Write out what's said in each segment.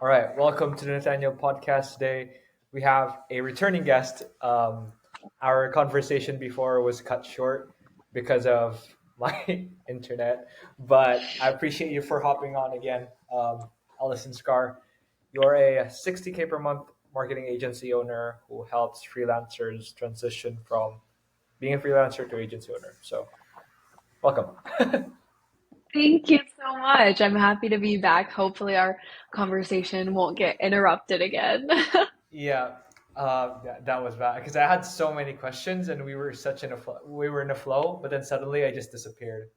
All right, welcome to the Nathaneal Podcast. Today we have a returning guest. Our conversation before was cut short because of my internet, but I appreciate you for hopping on again. Alison, you're a 60K per month marketing agency owner who helps freelancers transition from being a freelancer to agency owner. So, welcome. Thank you so much. I'm happy to be back. Hopefully, our conversation won't get interrupted again. Yeah, that was bad because I had so many questions and we were such in a we were in a flow, but then suddenly I just disappeared.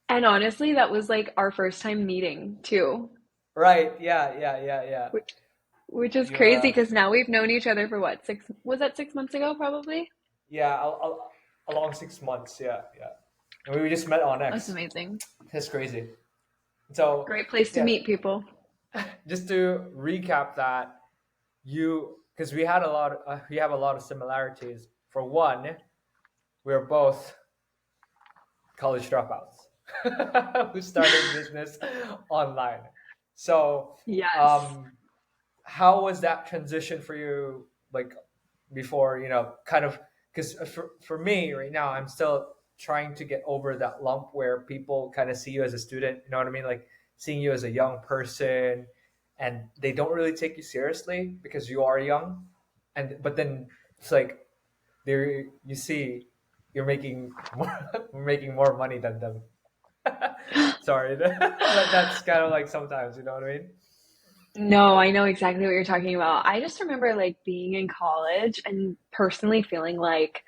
And honestly, that was like our first time meeting too, Right? Yeah. which which is You crazy because now we've known each other for what, was that 6 months ago, probably? yeah, along 6 months. Yeah, and we just met on That's X. amazing. That's crazy. So Great place to yeah, meet people. just to recap that you because we have a lot of similarities. For one, we're both college dropouts who started business online. So, Yes. um, how was that transition for you? Like before, kind of because for me right now, I'm still trying to get over that lump where people kind of see you as a student. You know what I mean? Like seeing you as a young person, and they don't really take you seriously because you are young. And but then it's like there you see you're making more, making more money than them. Sorry, but that's kind of like sometimes, you know what I mean? No, I know exactly what you're talking about. I just remember like being in college and personally feeling like,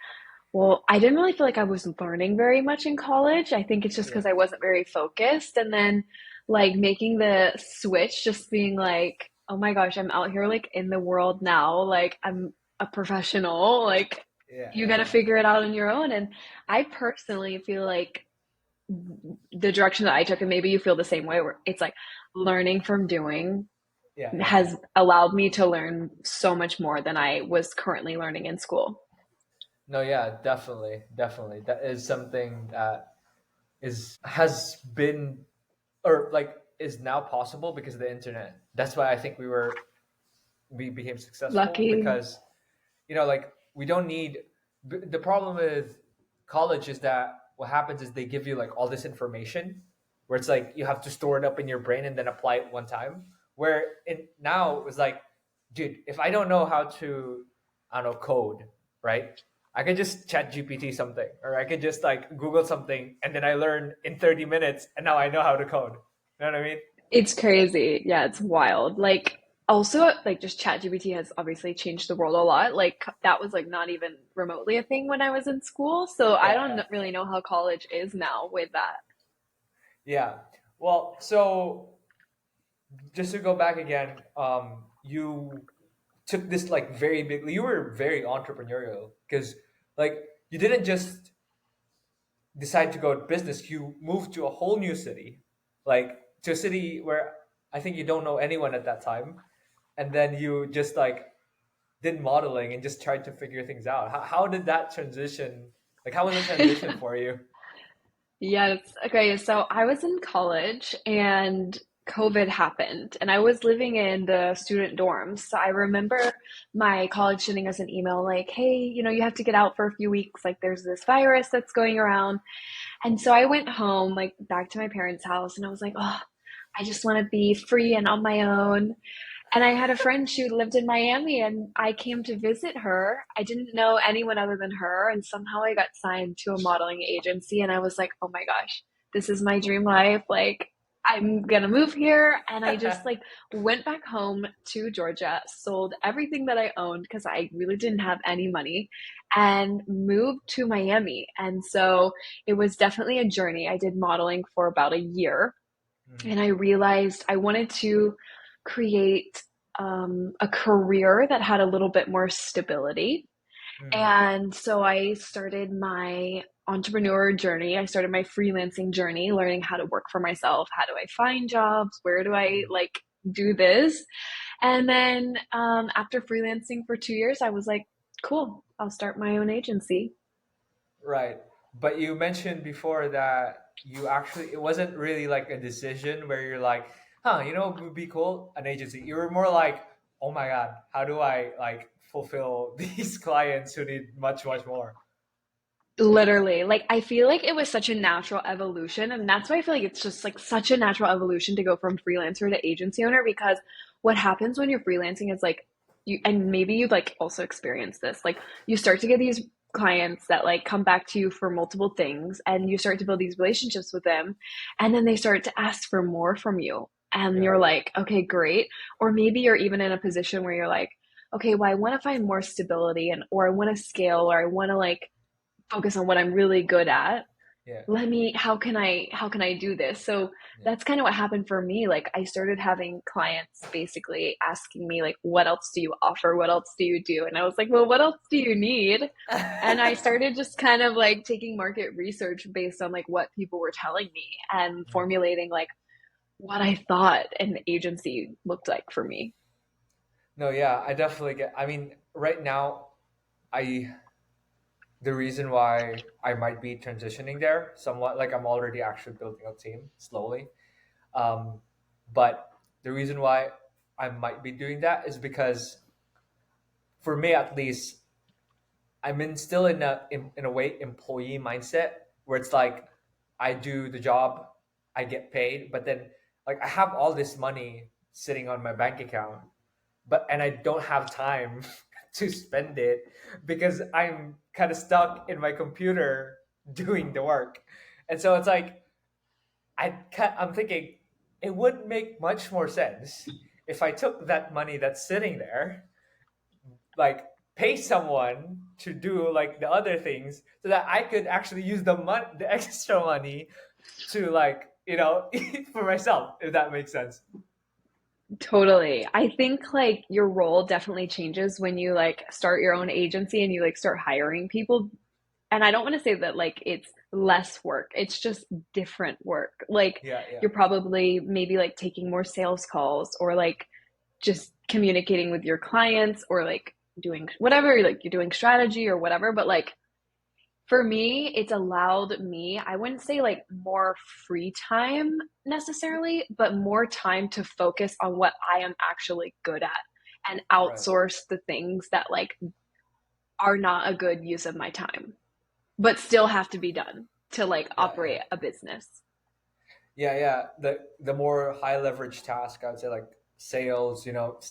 well, I didn't really feel like I was learning very much in college. I think it's just Yeah, because I wasn't very focused. And then, like, making the switch, just being like, oh my gosh, I'm out here, like, in the world now. Like, I'm a professional. Like, yeah, you got to yeah, figure it out on your own. And I personally feel like the direction that I took, and maybe you feel the same way, where it's like learning from doing yeah. has allowed me to learn so much more than I was currently learning in school. No, yeah, definitely. That is something that is has been or like is now possible because of the internet. That's why I think we became successful Lucky. because like we don't need the problem with college is that what happens is they give you like all this information where it's like you have to store it up in your brain and then apply it one time where it now is like dude, if I don't know how to, I don't know, code, right, I could just chat gpt something, or I could just like google something and then I learn in 30 minutes and now I know how to code. You know what I mean? It's crazy. Yeah, it's wild. Like also like just ChatGPT has obviously changed the world a lot. Like that was like not even remotely a thing when I was in school. So I Yeah, don't really know how college is now with that. yeah. Well, so just to go back again, you took this like very big. You were very entrepreneurial because like you didn't just decide to go to business. You moved to a whole new city, like to a city where I think you don't know anyone at that time, and then you just like did modeling and just tried to figure things out. How did that transition? Like, how was the transition for you? Yes. Okay. So I was in college and COVID happened, and I was living in the student dorms. So I remember my college sending us an email like, hey, you have to get out for a few weeks. Like, there's this virus that's going around. And so I went home, like back to my parents' house, and I was like, oh, I just want to be free and on my own. And I had a friend, she lived in Miami, and I came to visit her. I didn't know anyone other than her, and somehow I got signed to a modeling agency, and I was like, oh my gosh, this is my dream life. Like, I'm gonna move here. And I just like went back home to Georgia, sold everything that I owned because I really didn't have any money, and moved to Miami. And so it was definitely a journey. I did modeling for about a year, Mhm. and I realized I wanted to create a career that had a little bit more stability. Mhm. And so I started my entrepreneur journey. I started my freelancing journey, learning how to work for myself. How do I find jobs? Where do I Mhm. like do this? And then after freelancing for 2 years, I was like, cool, I'll start my own agency. Right. But you mentioned before that you actually, it wasn't really like a decision where you're like, Huh, you know what would be cool? An agency. You were more like, oh my God, how do I like fulfill these clients who need much, much more? Literally, like I feel like it was such a natural evolution, and that's why I feel like it's just like such a natural evolution to go from freelancer to agency owner because what happens when you're freelancing is like you and maybe you've like also experienced this. Like you start to get these clients that like come back to you for multiple things and you start to build these relationships with them and then they start to ask for more from you. And Yeah. you're like, okay, great. Or maybe you're even in a position where you're like, okay, well, I want to find more stability and or I want to scale or I want to like focus on what I'm really good at. Yeah. How can I do this? So Yeah. that's kind of what happened for me. Like I started having clients basically asking me like what else do you offer? What else do you do? And I was like, well, what else do you need? And I started just kind of like taking market research based on like what people were telling me and formulating like what I thought an agency looked like for me. No, yeah, I definitely get. I mean, right now, I the reason why I might be transitioning there somewhat, like I'm already actually building a team slowly. Um, but the reason why I might be doing that is because, for me at least, I'm still in a way employee mindset where it's like I do the job, I get paid, but then like I have all this money sitting on my bank account, but and I don't have time to spend it because I'm kind of stuck in my computer doing the work. And so it's like I'm thinking it would make much more sense if I took that money that's sitting there, like pay someone to do like the other things so that I could actually use the extra money to like, for myself, if that makes sense. Totally. I think like your role definitely changes when you like start your own agency and you like start hiring people. And I don't want to say that like it's less work. It's just different work. Like Yeah, yeah. you're probably maybe like taking more sales calls or like just communicating with your clients or like doing whatever, like you're doing strategy or whatever, but like for me, it's allowed me, I wouldn't say like more free time necessarily, but more time to focus on what I am actually good at and Right. outsource the things that like are not a good use of my time, but still have to be done to like Yeah, yeah. operate a business. Yeah, yeah. The more high leverage task, I would say, like sales,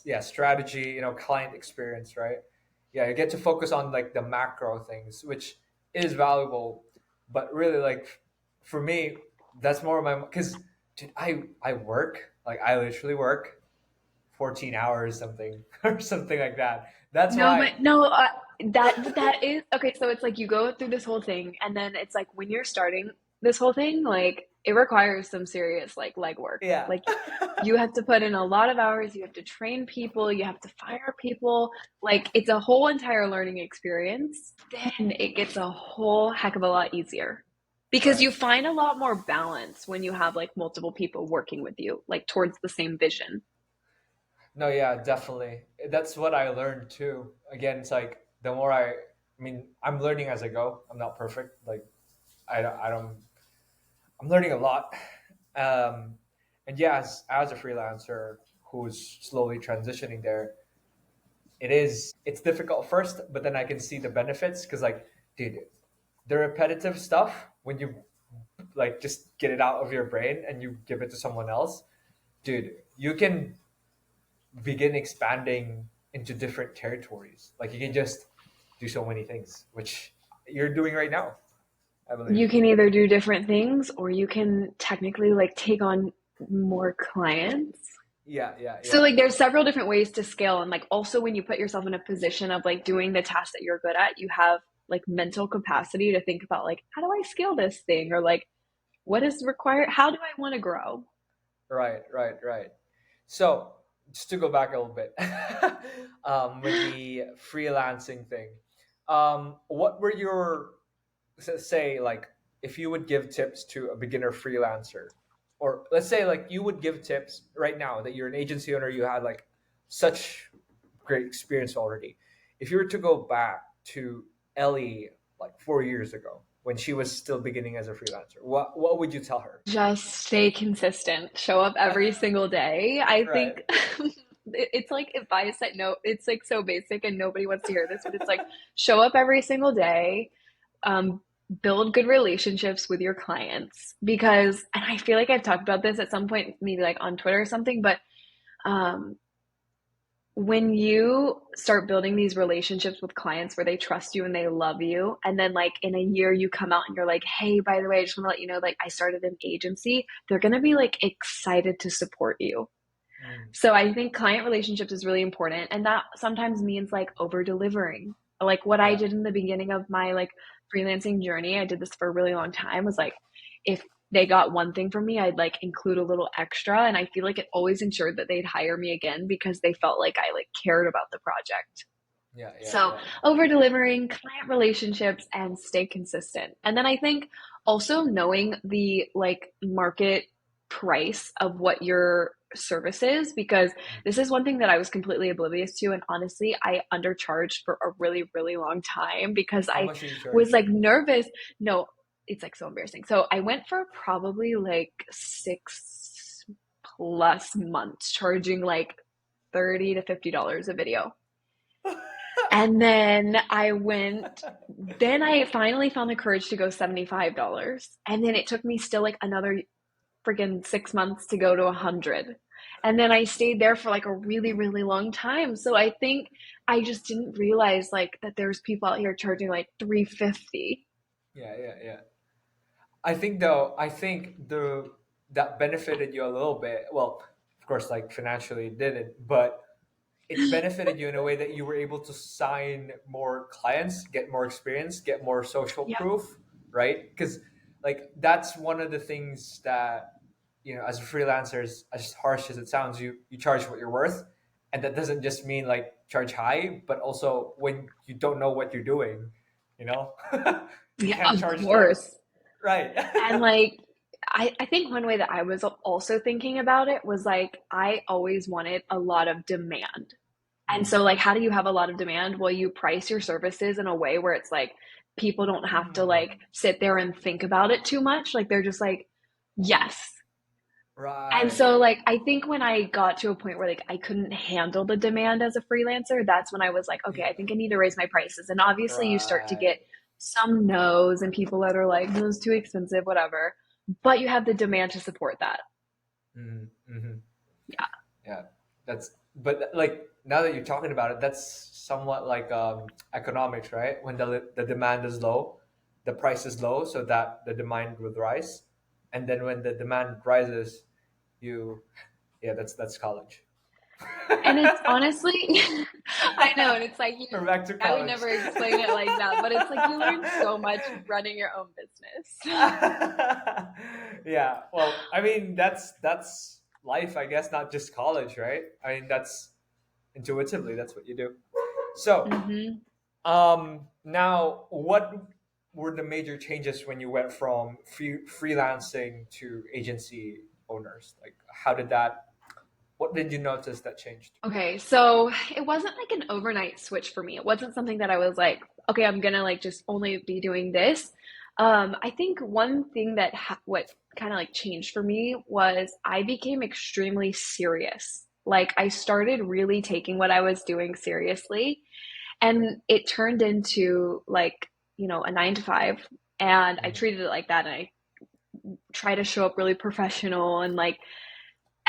yeah, strategy, client experience, right? Yeah, you get to focus on like the macro things, which is valuable, but really like for me, that's more of my because dude, I work like I literally work 14 hours something or something like that. That's No, why. but no, that is okay. So it's like you go through this whole thing, and then it's like when you're starting this whole thing, like it requires some serious like legwork. Yeah. Like you have to put in a lot of hours. You have to train people. You have to fire people. Like it's a whole entire learning experience. Then it gets a whole heck of a lot easier because Right. you find a lot more balance when you have like multiple people working with you, like towards the same vision. No, yeah, definitely. That's what I learned too. Again, it's like the more I mean, I'm learning as I go. I'm not perfect. Like I don't, I'm learning a lot. Um, and yeah, as a freelancer who's slowly transitioning there, it's difficult first, but then I can see the benefits because like, dude, the repetitive stuff when you like just get it out of your brain and you give it to someone else, dude, you can begin expanding into different territories. Like you can just do so many things, which you're doing right now, I believe. You can either do different things or you can technically like take on more clients. Yeah, yeah, So yeah. like there's several different ways to scale and like also when you put yourself in a position of like doing the task that you're good at, you have like mental capacity to think about like how do I scale this thing or like what is required? How do I want to grow? Right, right, right. So just to go back a little bit, with the freelancing thing, what were your say like if you would give tips to a beginner freelancer, or let's say like you would give tips right now that you're an agency owner, you had like such great experience already. If you were to go back to Ellie like 4 years ago, when she was still beginning as a freelancer? What would you tell her? Just stay consistent, show up every single day. I Right. think it's like advice that no, it's like so basic and nobody wants to hear this, but it's like show up every single day, um, build good relationships with your clients because, and I feel like I've talked about this at some point, maybe like on Twitter or something, but um, when you start building these relationships with clients where they trust you and they love you, and then like in a year you come out and you're like, hey, by the way, I just want to let you know, like I started an agency, they're going to be like excited to support you. Mm, So I think client relationships is really important. And that sometimes means like over delivering. Like what I yeah. did in the beginning of my like freelancing journey, I did this for a really long time, was like if they got one thing from me, I'd like include a little extra. And I feel like it always ensured that they'd hire me again because they felt like I like cared about the project. Yeah. Yeah. So Yeah. over delivering, client relationships, and stay consistent. And then I think also knowing the like market price of what your service is, because Mm. this is one thing that I was completely oblivious to. And honestly, I undercharged for a really, really long time because How I much do you was charge? like nervous. No, it's like so embarrassing. So I went for probably like 6+ months charging like $30 to $50 a video. And then I finally found the courage to go $75. And then it took me still like another freaking 6 months to go to 100. And then I stayed there for like a really, really long time. So I think I just didn't realize like that there's people out here charging like 350. Yeah. Yeah. Yeah. I think though, the that benefited you a little bit. Well, of course, like financially it didn't, but it benefited you in a way that you were able to sign more clients, get more experience, get more social Yeah. proof, right? Because like that's one of the things that, as freelancers, as harsh as it sounds, you charge what you're worth, and that doesn't just mean like charge high, but also when you don't know what you're doing, you know, you Yeah, can't of charge low, course. right? And like, I think one way that I was also thinking about it was like, I always wanted a lot of demand. And Mm. so, like, how do you have a lot of demand? Well, you price your services in a way where it's like people don't have to Mm. like sit there and think about it too much. Like, they're just like, yes. And Right, so, like, I think when I got to a point where like I couldn't handle the demand as a freelancer, that's when I was like, okay, yeah, I think I need to raise my prices. And obviously, you start to get right. some no's and people that are like, no, it's too expensive, whatever. But you have the demand to support that. Mm. Hmm. Yeah. Yeah, that's but like now that you're talking about it, that's somewhat like economics, right? When the demand is low, the price is low, so that the demand would rise, and then when the demand rises, you, yeah, that's college. And it's honestly, I know, and it's like We're back to I would college. never explain it like that, but it's like you learn so much running your own business. Yeah, well, I mean that's life, I guess, not just college, right? I mean that's intuitively that's what you do. So, Hmm. now, what were the major changes when you went from freelancing to agency owners? Like, how did that? What did you notice that changed? Okay, so it wasn't like an overnight switch for me. It wasn't something that I was like, okay, I'm gonna like just only be doing this. I think one thing that what kind of like changed for me was I became extremely serious. Like I started really taking what I was doing seriously, and it turned into like, a 9 to 5, and I Mm. treated it like that, and I try to show up really professional and like,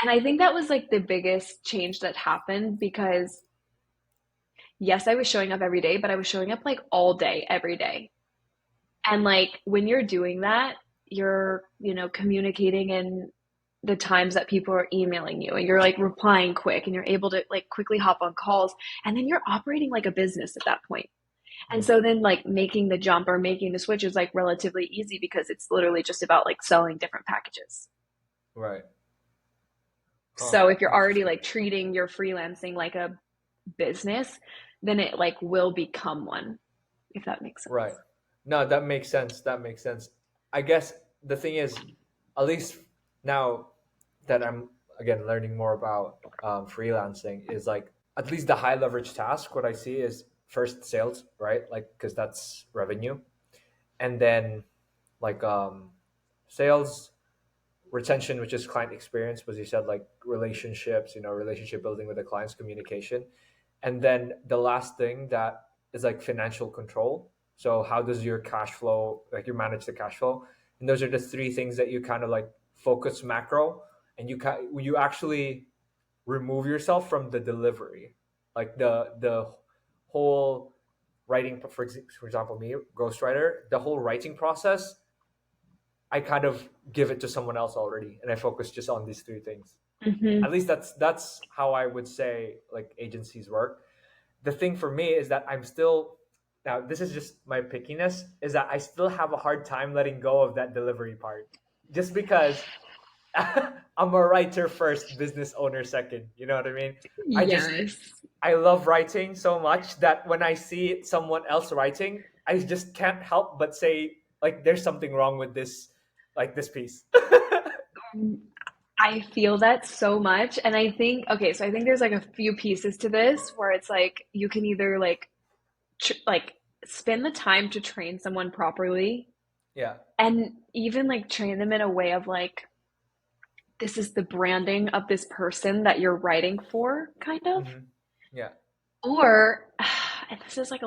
and I think that was like the biggest change that happened because yes, I was showing up every day, but I was showing up like all day, every day. And like when you're doing that, you're, communicating in the times that people are emailing you and you're like replying quick and you're able to like quickly hop on calls and then you're operating like a business at that point. And Mm. so then like making the jump or making the switch is like relatively easy because it's literally just about like selling different packages. Right. Huh. So if you're already Interesting. like treating your freelancing like a business, then it like will become one, if that makes sense. Right. No, that makes sense. That makes sense. I guess the thing is, at least now that I'm again learning more about freelancing, is like at least the high leverage task. What I see is first sales, right? Like because that's revenue, and then like sales, retention, which is client experience, was you said like relationships, relationship building with the clients, communication, and then the last thing that is like financial control. So how does your cash flow, like you manage the cash flow, and those are the three things that you kind of like focus macro, and you actually remove yourself from the delivery, like the whole writing, for example, me, ghostwriter, the whole writing process, I kind of give it to someone else already, and I focus just on these three things. Hmm. At least that's how I would say like agencies work. The thing for me is that I'm still, now this is just my pickiness, is that I still have a hard time letting go of that delivery part, just because I'm a writer first, business owner second. You know what I mean? I just Yes. I love writing so much that when I see someone else writing, I just can't help but say like there's something wrong with this, like this piece. I feel that so much. And I think, okay, so I think there's like a few pieces to this where it's like you can either like spend the time to train someone properly Yeah. and even like train them in a way of like, this is the branding of this person that you're writing for, kind of. Yeah. Or, and this is like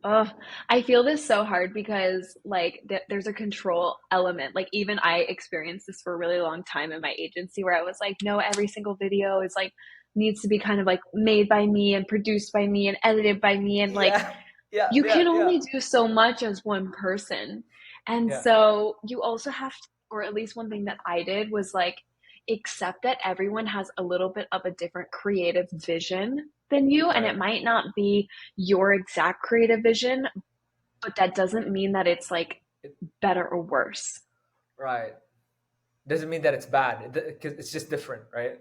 I feel this so hard because like there's a control element. Like even I experienced this for a really long time in my agency where I was like, no, every single video is like needs to be kind of like made by me and produced by me and edited by me, and like Yeah. Yeah. you Yeah. can Yeah. only do so much as one person. And Yeah. so you also have to, or at least one thing that I did was like accept that everyone has a little bit of a different creative vision than you. And it Right. might not be your exact creative vision, but that doesn't mean that it's like It, better or worse. right. Doesn't mean that it's bad. 'Cause it's just different, right?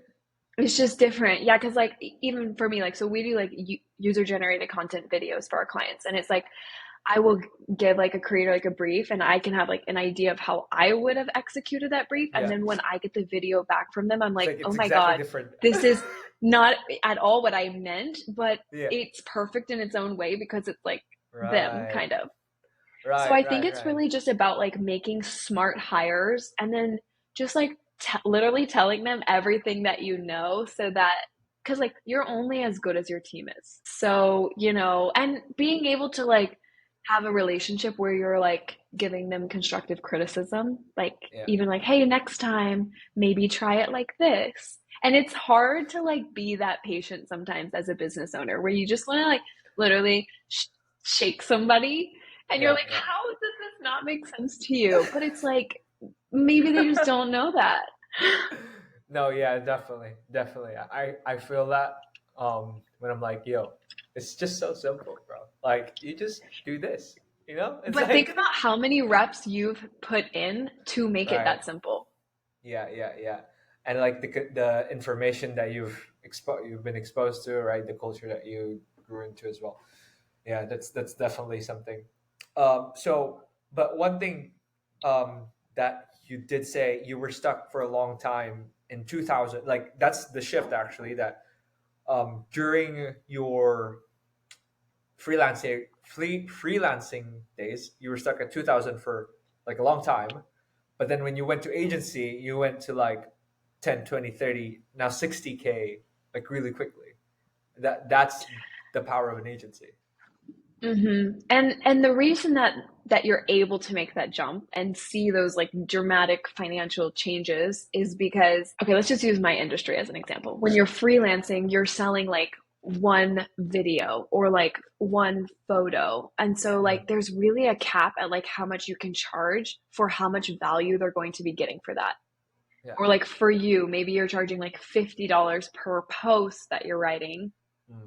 It's just different. Yeah, because like even for me, like, so we do like user generated content videos for our clients. And it's like, I will give like a creator like a brief and I can have like an idea of how I would have executed that brief. And Yeah. then when I get the video back from them, I'm It's like, like oh it's my exactly God, different. this is not at all what I meant, but Yeah. it's perfect in its own way because it's like them Right. kind of. So Right. I think Right. it's Right. really just about like making smart hires and then just like literally telling them everything that you know so that because like you're only as good as your team is. So, and being able to like have a relationship where you're like giving them constructive criticism, like Yeah. even like, hey, next time maybe try it like this. And it's hard to like be that patient sometimes as a business owner where you just want to like literally shake somebody and you're Yeah. like, Yeah. how does this not make sense to you? But it's like, maybe they just don't know that. No, yeah, definitely, definitely. I feel that when I'm like, yo, it's just so simple, bro. Like you just do this, It's But think like about how many reps you've put in to make it right, that simple. yeah, yeah, yeah, and like the information that you've been exposed to, right? The culture that you grew into as well. Yeah, that's definitely something. So, but one thing that you did say you were stuck for a long time in 2000, like that's the shift actually that during your freelancing days, you were stuck at 2000 for like a long time. But then when you went to agency, you went to like 10, 20, 30, now 60K, like really quickly. That's the power of an agency. And the reason that you're able to make that jump and see those like dramatic financial changes is because, okay, let's just use my industry as an example. When you're freelancing, you're selling like one video or like one photo. And so Mm, like there's really a cap at like how much you can charge for how much value they're going to be getting for that. yeah. Or like for you, maybe you're charging like $50 per post that you're writing,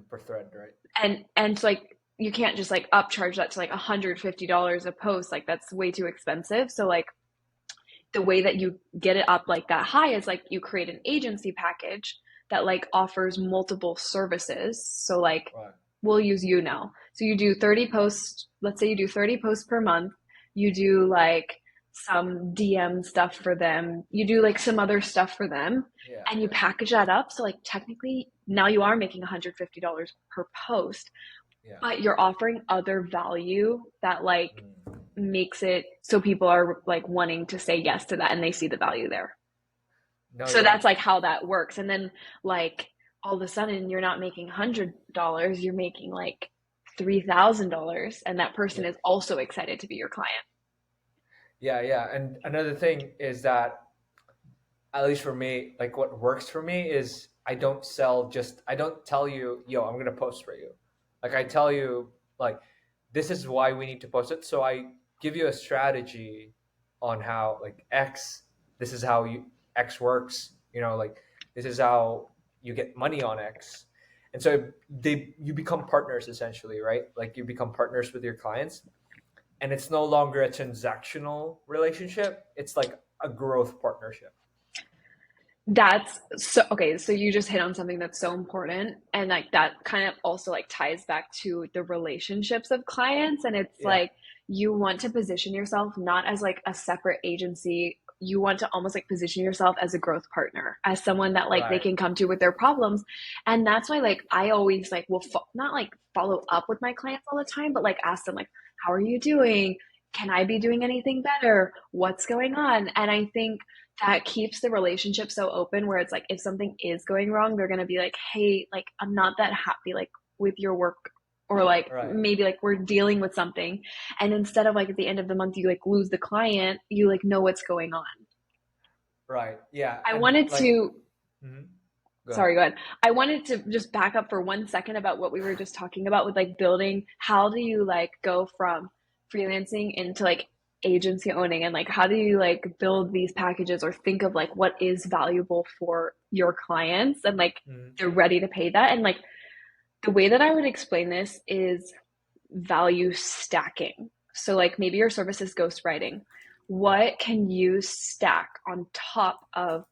Per thread, right? and so like you can't just like upcharge that to like $150 a post. Like that's way too expensive. So like the way that you get it up like that high is like you create an agency package that like offers multiple services. So like Right. we'll use you now. So you do 30 posts, let's say you do 30 posts per month. You do like some DM stuff for them. You do like some other stuff for them Yeah, and you yeah, package that up. So like technically now you are making $150 per post, yeah. but you're offering other value that like Mm. makes it so people are like wanting to say yes to that and they see the value there. No, So yeah. that's like how that works. And then like all of a sudden you're not making $100, you're making like $3,000, and that person Yeah. is also excited to be your client. Yeah, yeah. And another thing is that, at least for me, like what works for me is I don't tell you, yo, I'm gonna post for you. Like I tell you, like, this is why we need to post it. So I give you a strategy on how like this is how you X works, like this is how you get money on X. And so you become partners essentially, right? Like you become partners with your clients, and it's no longer a transactional relationship. It's like a growth partnership. That's so okay. So you just hit on something that's so important. And like that kind of also like ties back to the relationships of clients. And it's Yeah. like you want to position yourself not as like a separate agency. You want to almost like position yourself as a growth partner, as someone that like they Right. can come to with their problems. And that's why like I always like will not like follow up with my clients all the time, but like ask them like, how are you doing? Can I be doing anything better? What's going on? And I think that keeps the relationship so open where it's like if something is going wrong, they're going to be like, hey, like I'm not that happy like with your work, or like Right. maybe like we're dealing with something, and instead of like at the end of the month you like lose the client, you like know what's going on. Right. Yeah. I And wanted like, to mhm. Go ahead. Sorry, go ahead. I wanted to just back up for 1 second about what we were just talking about with like building. How do you like go from freelancing into like agency owning, and like how do you like build these packages or think of like what is valuable for your clients and like Mhm. they're ready to pay that? And like the way that I would explain this is value stacking. So like maybe your service is ghostwriting. Yeah. What can you stack on top of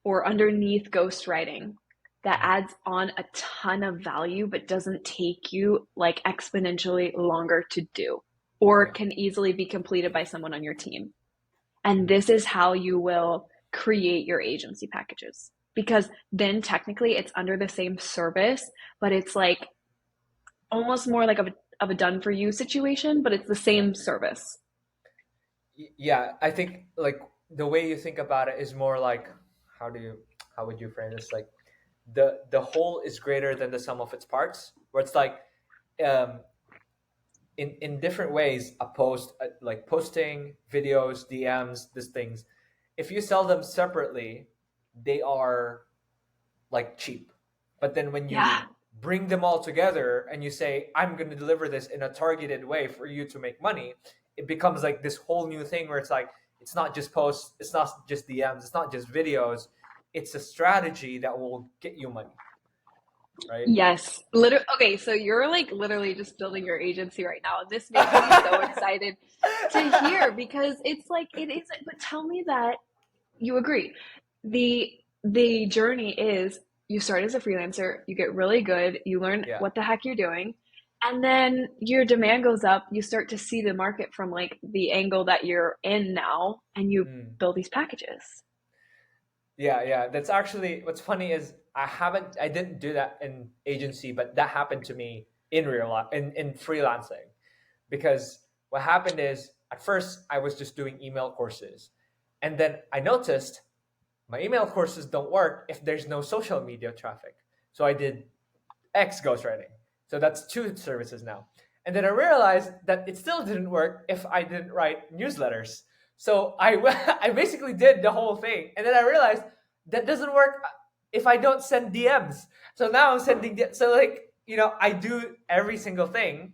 or underneath ghostwriting that Mhm. adds on a ton of value but doesn't take you like exponentially longer to do, or Yeah. can easily be completed by someone on your team? And Mhm. this is how you will create your agency packages, because then technically it's under the same service, but it's like almost more like of a done for you situation, but it's the Yeah. same service. Yeah. I think like the way you think about it is more like, how do you, how would you frame this? Like the whole is greater than the sum of its parts, where it's like, um, in different ways, a post, like posting videos, DMs, these things, if you sell them separately, they are like cheap. But then when Yeah. you bring them all together and you say, I'm going to deliver this in a targeted way for you to make money, it becomes like this whole new thing where it's like, it's not just posts, it's not just DMs, it's not just videos, it's a strategy that will get you money, right? Yes. Literally. Okay, so you're like literally just building your agency right now. This makes me so excited to hear, because it's like it is, but tell me that you agree. The journey is you start as a freelancer, you get really good, you learn Yeah. what the heck you're doing, and then your demand goes up, you start to see the market from like the angle that you're in now, and you Mm. build these packages. Yeah, yeah. That's actually what's funny is I didn't do that in agency, but that happened to me in real life in freelancing. Because what happened is at first I was just doing email courses. And then I noticed my email courses don't work if there's no social media traffic. So I did X ghostwriting. So that's two services now. And then I realized that it still didn't work if I didn't write newsletters. So I basically did the whole thing. And then I realized that doesn't work if I don't send DMs. So now I'm sending, so like, I do every single thing,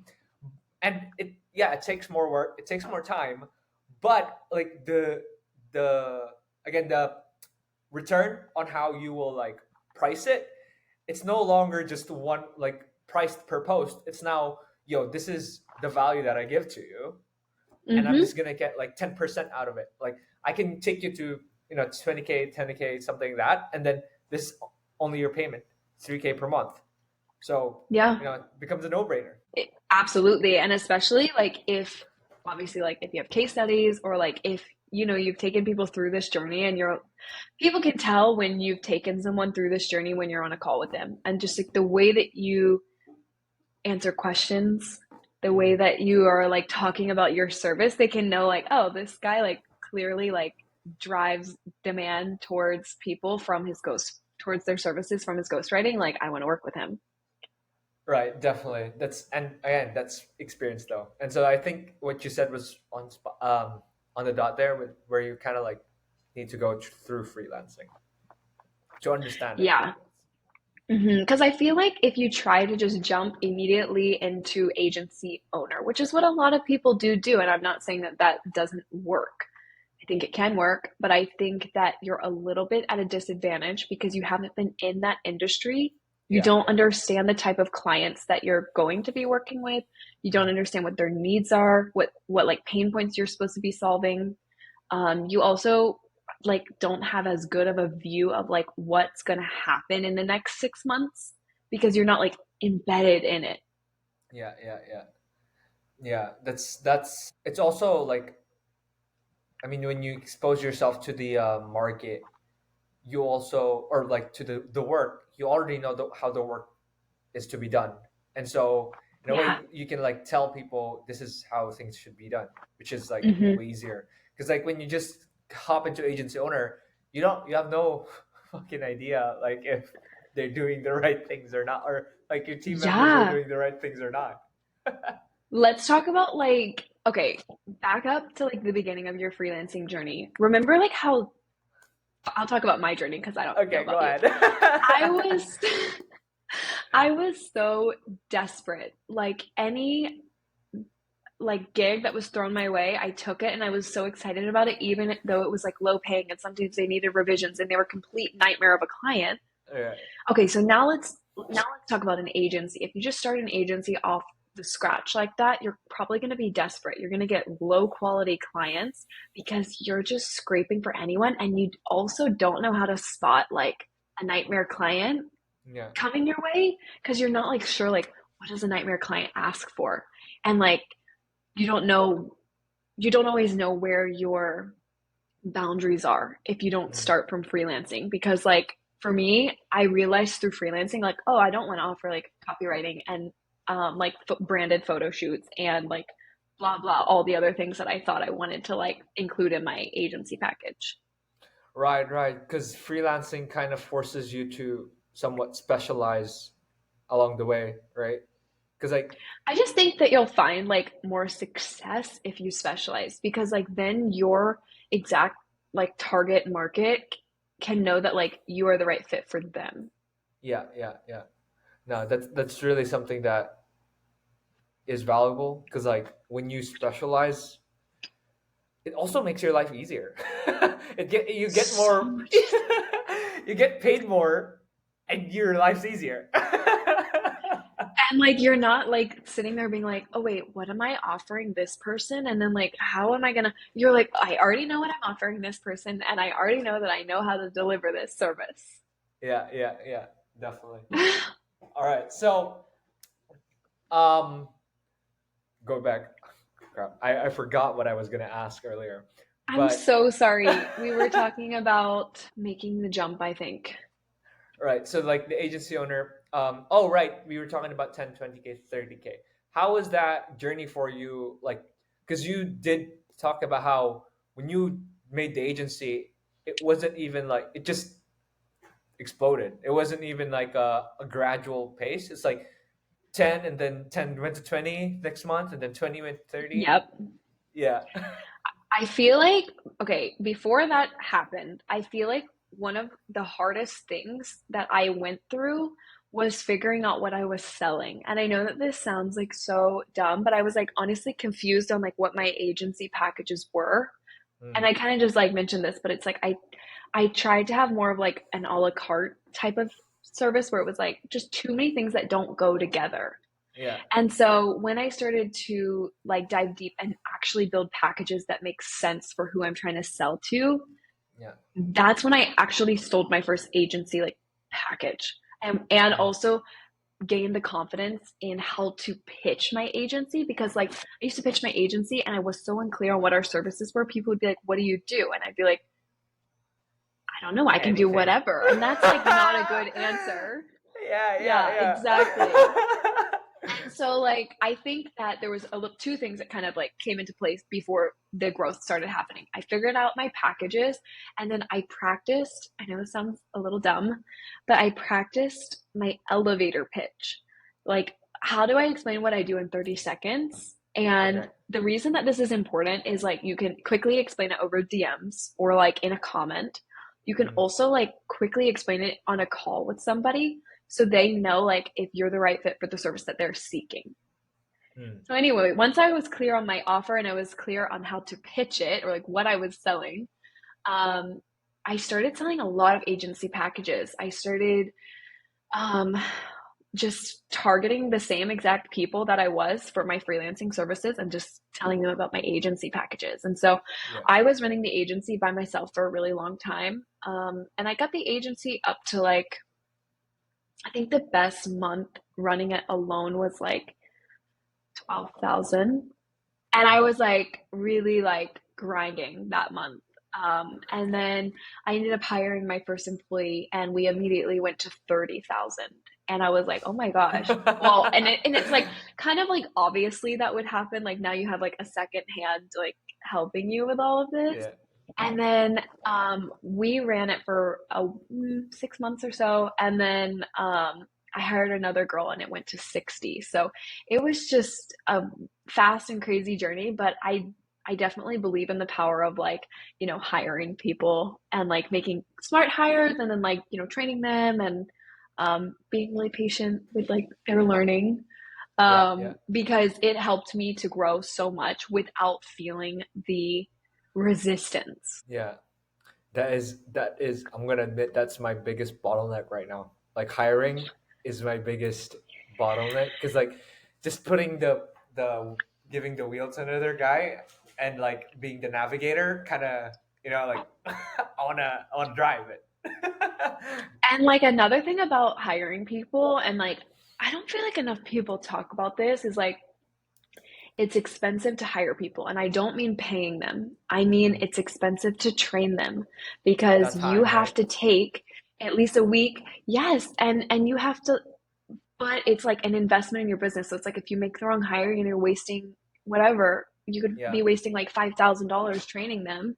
and it takes more work, it takes more time, but like the again, the return on how you will like price it, it's no longer just one like priced per post. It's now, yo, this is the value that I give to you, and I'm Mm-hmm. just gonna get like 10% out of it. Like I can take you to 20K, 10K, something like that, and then this only your payment 3K per month. So Yeah. it becomes a no-brainer. Absolutely. And especially like if obviously like if you have case studies, or like if you've taken people through this journey, and people can tell when you've taken someone through this journey when you're on a call with them, and just like the way that you answer questions, the way Mhm. that you are like talking about your service, they can know like, oh, this guy like clearly like drives demand towards people from his ghost towards their services from his ghostwriting. Like, I want to work with him. Right, definitely. That's and again, that's experience though. And so I think what you said was on the dot there with where you kind of like need to go through freelancing to understand it. Yeah. Because I feel like if you try to just jump immediately into agency owner, which is what a lot of people do, and I'm not saying that that doesn't work. I think it can work, but I think that you're a little bit at a disadvantage because you haven't been in that industry. You Yeah, don't yeah. understand the type of clients that you're going to be working with. You don't understand what their needs are, what like pain points you're supposed to be solving. You also like don't have as good of a view of like what's going to happen in the next 6 months because you're not like embedded in it. Yeah, yeah, yeah. Yeah, that's it's also like I mean when you expose yourself to the market, you also or like to the work, you already know how the work is to be done. And so in a Yeah. way you can like tell people this is how things should be done, which is like Hmm. way easier. Because like when you just hop into agency owner, you have no fucking idea like if they're doing the right things or not, or like your team members are Yeah. doing the right things or not. Let's talk about like, okay, back up to like the beginning of your freelancing journey. Remember like how I'll talk about my journey because I don't know Okay, go about you. ahead. I was I was so desperate. Like any like gig that was thrown my way, I took it and I was so excited about it, even though it was like low paying and sometimes they needed revisions and they were a complete nightmare of a client. Yeah. Okay, so now let's talk about an agency. If you just start an agency off the scratch like that, you're probably going to be desperate. You're going to get low quality clients because you're just scraping for anyone and you also don't know how to spot like a nightmare client Yeah. coming your way because you're not like sure like what does a nightmare client ask for? And like you don't know you don't always know where your boundaries are if you don't Mhm. start from freelancing because like for me I realized through freelancing like oh I don't want to offer like copywriting and like branded photo shoots and like blah blah all the other things that I thought I wanted to like include in my agency package. Right, right. Because freelancing kind of forces you to somewhat specialize along the way, right? Because like I just think that you'll find like more success if you specialize because like then your exact like target market can know that like you are the right fit for them. yeah, yeah, yeah. No, that's really something that is valuable because like when you specialize, it also makes your life easier. You get So more, much easier. you get paid more, and your life's easier. And like you're not like sitting there being like, oh wait, what am I offering this person? And then like, how am I gonna? You're like, I already know what I'm offering this person, and I already know that I know how to deliver this service. Yeah, yeah, yeah, definitely. All right, so um, go back. Crap, I forgot what I was gonna ask earlier, I'm but so sorry. We were talking about making the jump, I think. right. So like the agency owner, oh right, we were talking about 10, 20K, 30K. How was that journey for you? Like, because you did talk about how when you made the agency, it wasn't even like it just exploded. It wasn't even like a gradual pace. It's like 10 and then 10 went to 20 next month and then 20 went to 30. Yep. Yeah. I feel like, okay, before that happened, I feel like one of the hardest things that I went through was figuring out what I was selling. And I know that this sounds like so dumb, but I was like honestly confused on like what my agency packages were. And Mm, I kind of just like mentioned this, but it's like I tried to have more of like an a la carte type of service where it was like just too many things that don't go together. yeah. And so when I started to like dive deep and actually build packages that make sense for who I'm trying to sell to, Yeah. that's when I actually sold my first agency like package. And Mm, also gained the confidence in how to pitch my agency because like I used to pitch my agency and I was so unclear on what our services were. People would be like, "What do you do?" And I'd be like, "I don't know, I can do anything. whatever." And that's like not a good answer. Yeah, yeah, Yeah, yeah. exactly. And So like I think that there was two things that kind of like came into place before the growth started happening. I figured out my packages, and then I practiced. I know this sounds a little dumb, but I practiced my elevator pitch. Like, how do I explain what I do in 30 seconds? And Okay. the reason that this is important is like you can quickly explain it over DMs or like in a comment. You can Mm, also like quickly explain it on a call with somebody so they know like if you're the right fit for the service that they're seeking. mm, So anyway, once I was clear on my offer and I was clear on how to pitch it or like what I was selling, um, I started selling a lot of agency packages. I started um, just targeting the same exact people that I was for my freelancing services and just telling them about my agency packages. And so yeah. I was running the agency by myself for a really long time. And I got the agency up to like, I think the best month running it alone was like 12,000. And I was like really like grinding that month. And then I ended up hiring my first employee and we immediately went to 30,000. And I was like, oh my gosh. Well, and it's like kind of like obviously that would happen. Like now you have like a second hand like helping you with all of this. Yeah. And then we ran it for 6 months or so. And then I hired another girl and it went to 60. So it was just a fast and crazy journey, but I definitely believe in the power of like, hiring people and like making smart hires and then like, training them and being really patient with like their learning. Yeah. Yeah. Because it helped me to grow so much without feeling the resistance. Yeah. That is I'm gonna admit that's my biggest bottleneck right now. Like hiring is my biggest bottleneck because like just putting the giving the wheel to another guy and like being the navigator kind of like I wanna drive it. And like another thing about hiring people, and like I don't feel like enough people talk about this, is like it's expensive to hire people. And I don't mean paying them. I mean Mm. it's expensive to train them because That you time, have right? to take at least a week. Yes, and you have to, but it's like an investment in your business. So it's like if you make the wrong hire and you're wasting whatever, you could Yeah. be wasting like $5,000 training them.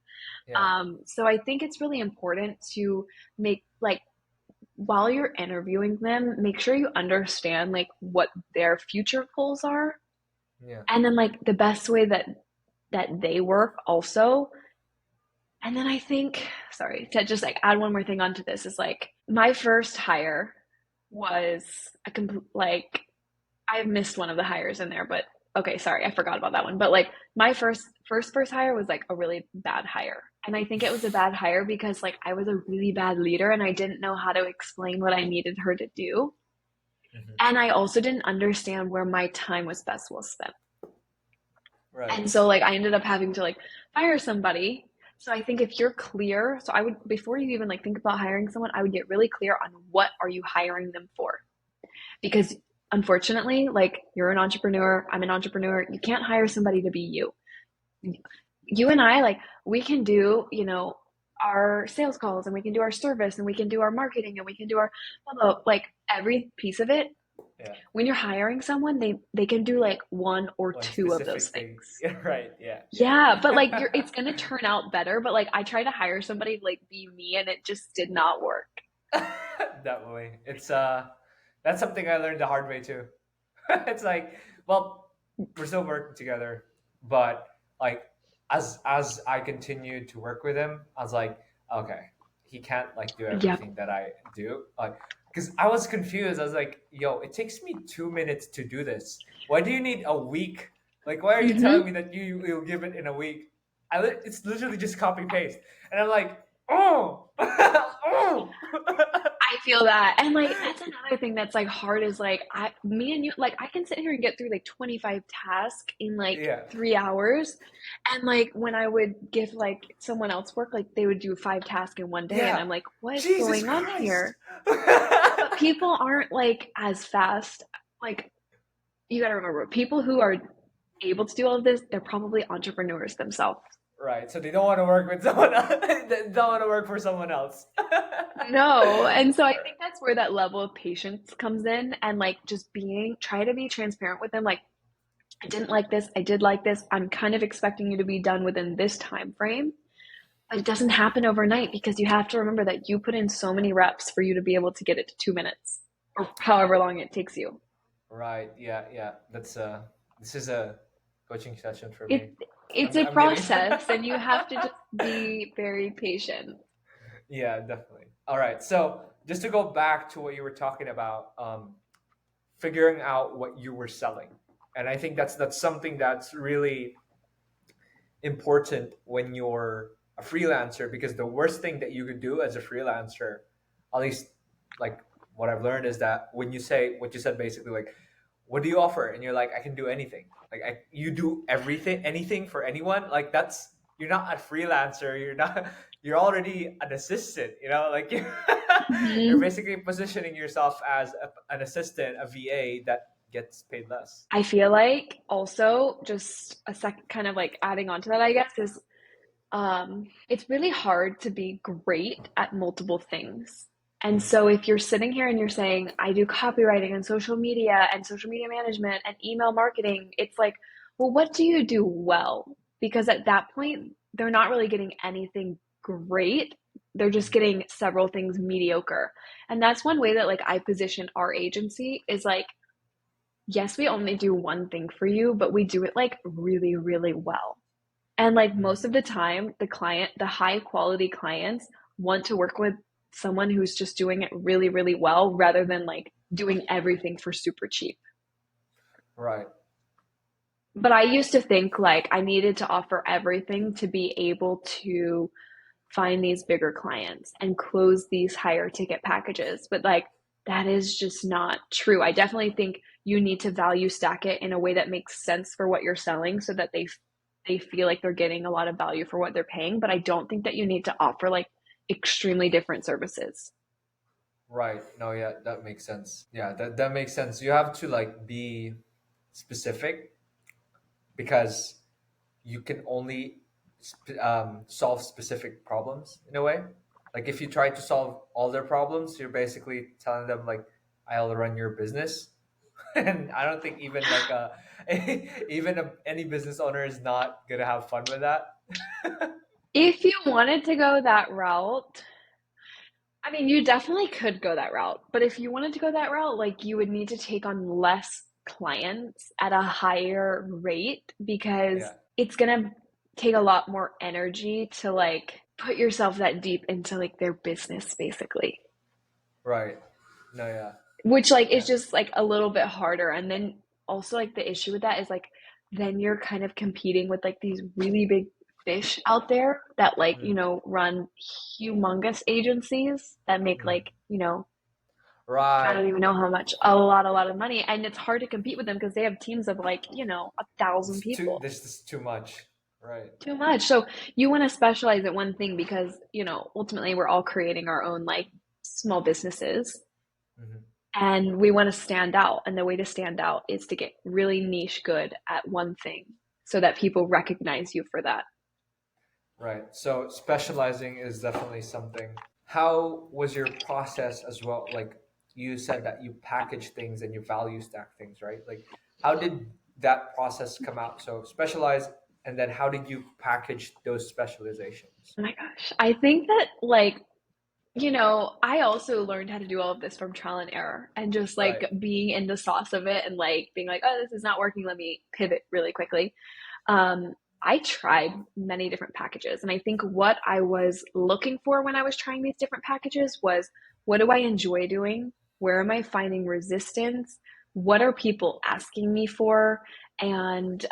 Yeah. So I think it's really important to make like while you're interviewing them, make sure you understand like what their future goals are, Yeah. and then like the best way that they work also. And then I think, sorry, to just like add one more thing onto this is like my first hire was a complete like I missed one of the hires in there, but okay, sorry, I forgot about that one. But like my first hire was like a really bad hire. And I think it was a bad hire because like I was a really bad leader and I didn't know how to explain what I needed her to do. Hmm. And I also didn't understand where my time was best well spent. Right. And so like I ended up having to like fire somebody. So I think if you're clear, so I would before you even like think about hiring someone, I would get really clear on what are you hiring them for? Because unfortunately, like you're an entrepreneur, I'm an entrepreneur, you can't hire somebody to be you. You and I, like, we can do, our sales calls and we can do our service and we can do our marketing and we can do our, blah, blah, like every piece of it. Yeah. When you're hiring someone, they can do like one or One two of those specific thing. things. Yeah. Right. Yeah. Yeah. Yeah, but like it's gonna turn out better. But like I tried to hire somebody to like be me and it just did not work. Definitely. It's that's something I learned the hard way too. It's like, well, we're still working together, but like as I continued to work with him, I was like, okay, he can't like do Yep. everything that I do. Like because I was confused. I was like, yo, it takes me 2 minutes to do this. Why do you need a week? Like, why are you telling Hmm. me that you'll give it in a week? It's literally just copy paste. And I'm like, oh, oh. I feel that. And like that's another thing that's like hard is like me and you like I can sit here and get through like 25 tasks in like Yeah. 3 hours. And like when I would give like someone else work, like they would do 5 tasks in one day and Yeah. I'm like, what is Jesus going on Christ. here? But people aren't like as fast. Like you gotta remember, people who are able to do all of this, they're probably entrepreneurs themselves. Right. So they don't want to work with someone else. They don't want to work for someone else. No. And so I think that's where that level of patience comes in, and like just try to be transparent with them. Like, I didn't like this. I did like this. I'm kind of expecting you to be done within this time frame. But it doesn't happen overnight because you have to remember that you put in so many reps for you to be able to get it to 2 minutes or however long it takes you. Right. Yeah. Yeah. This is a coaching session for me. It, it's a I'm getting. process and you have to just be very patient. Yeah, definitely. All right. So just to go back to what you were talking about, figuring out what you were selling, and I think that's something that's really important when you're a freelancer, because the worst thing that you could do as a freelancer, at least like what I've learned, is that when you say what you said, basically like, what do you offer? And you're like, I can do anything. Like you do everything, anything for anyone. Like that's, you're not a freelancer. You're not, you're already an assistant, like you're Mhm. basically positioning yourself as an assistant, a VA that gets paid less. I feel like also just a second kind of like adding on to that, I guess, is it's really hard to be great at multiple things. And Mm, so if you're sitting here and you're saying, I do copywriting and social media management and email marketing, it's like, well, what do you do well? Because at that point, they're not really getting anything great. They're just mm, getting several things mediocre. And that's one way that like I position our agency is like, yes, we only do one thing for you, but we do it like really, really well. And like mm. most of the time, the high quality clients want to work with someone who's just doing it really, really well rather than like doing everything for super cheap. Right. But I used to think like I needed to offer everything to be able to find these bigger clients and close these higher ticket packages. But like that is just not true. I definitely think you need to value stack it in a way that makes sense for what you're selling so that they feel like they're getting a lot of value for what they're paying, but I don't think that you need to offer like extremely different services. Right. No, yeah, that makes sense. Yeah, that makes sense. You have to like be specific, because you can only solve specific problems in a way. Like if you try to solve all their problems, you're basically telling them like, I'll run your business. And I don't think even like any business owner is not gonna have fun with that. If you wanted to go that route, I mean, you definitely could go that route, but if you wanted to go that route, like you would need to take on less clients at a higher rate because Yeah. it's gonna take a lot more energy to like put yourself that deep into like their business basically. Right. No, yeah. Which like is Yeah. just like a little bit harder. And then also like the issue with that is like then you're kind of competing with like these really big fish out there that like, Mm, run humongous agencies that make mm. like, I Right. don't even know how much, a lot of money. And it's hard to compete with them because they have teams of like, 1,000 people. This is too much. Right. Too much. So you want to specialize at one thing because, ultimately we're all creating our own like small businesses. Hmm. And we want to stand out. And the way to stand out is to get really niche good at one thing so that people recognize you for that. Right. So specializing is definitely something. How was your process as well? Like you said that you package things and you value stack things, right? Like how did that process come out? So specialize, and then how did you package those specializations? Oh my gosh. I think that, like, I also learned how to do all of this from trial and error and just like Right. being in the sauce of it and like being like, oh, this is not working. Let me pivot really quickly. Um, I tried many different packages. And I think what I was looking for when I was trying these different packages was what do I enjoy doing? Where am I finding resistance? What are people asking me for? And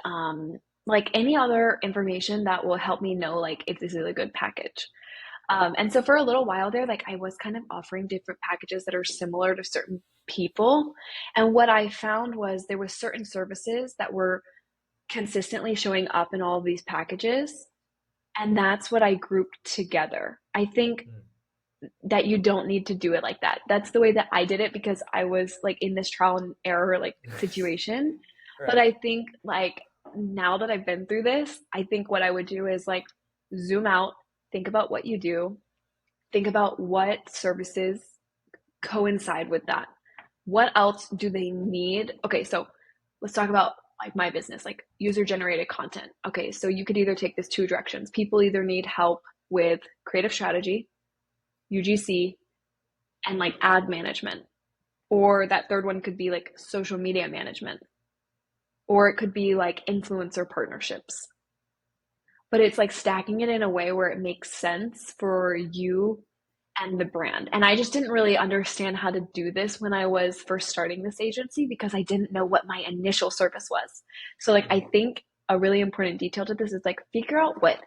like any other information that will help me know like if this is a good package. And so for a little while there, like I was kind of offering different packages that are similar to certain people. And what I found was there was certain services that were consistently showing up in all of these packages. And that's what I grouped together. I think Mm. that you don't need to do it like that. That's the way that I did it because I was like in this trial and error like situation. But Right. I think like now that I've been through this, I think what I would do is like zoom out, think about what you do, think about what services coincide with that. What else do they need? Okay, so let's talk about like my business, like user generated content. Okay, so you could either take this two directions. People either need help with creative strategy, UGC, and like ad management. Or that third one could be like social media management. Or it could be like influencer partnerships. But it's like stacking it in a way where it makes sense for you and the brand. And I just didn't really understand how to do this when I was first starting this agency because I didn't know what my initial service was. So like I think a really important detail to this is like figure out what